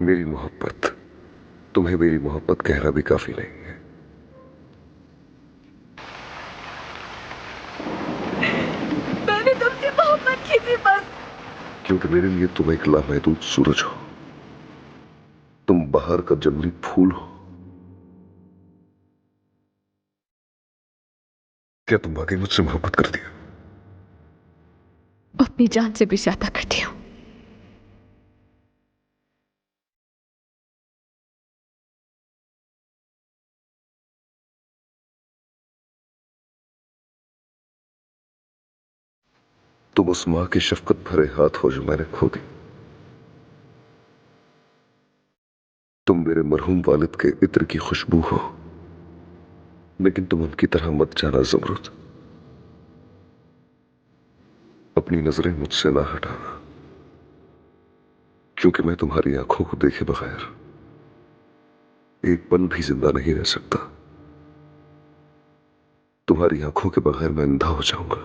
मेरी मोहब्बत, तुम्हें मेरी मोहब्बत कहना भी काफी नहीं है। मैंने तुमसे मोहब्बत की थी बस। क्योंकि मेरे लिए तुम एक लामहदूद सूरज हो, तुम बाहर का जंगली फूल हो। क्या तुम वाकई मुझसे मोहब्बत करती हो? अपनी जान से भी ज्यादा करती हूँ। तुम उस मां की शफकत भरे हाथ हो जो मैंने खो दी। तुम मेरे मरहूम वालिद के इत्र की खुशबू हो, लेकिन तुम उनकी तरह मत जाना ज़मरुद। अपनी नजरें मुझसे ना हटाना, क्योंकि मैं तुम्हारी आंखों को देखे बगैर एक पल भी जिंदा नहीं रह सकता। तुम्हारी आंखों के बगैर मैं अंधा हो जाऊंगा।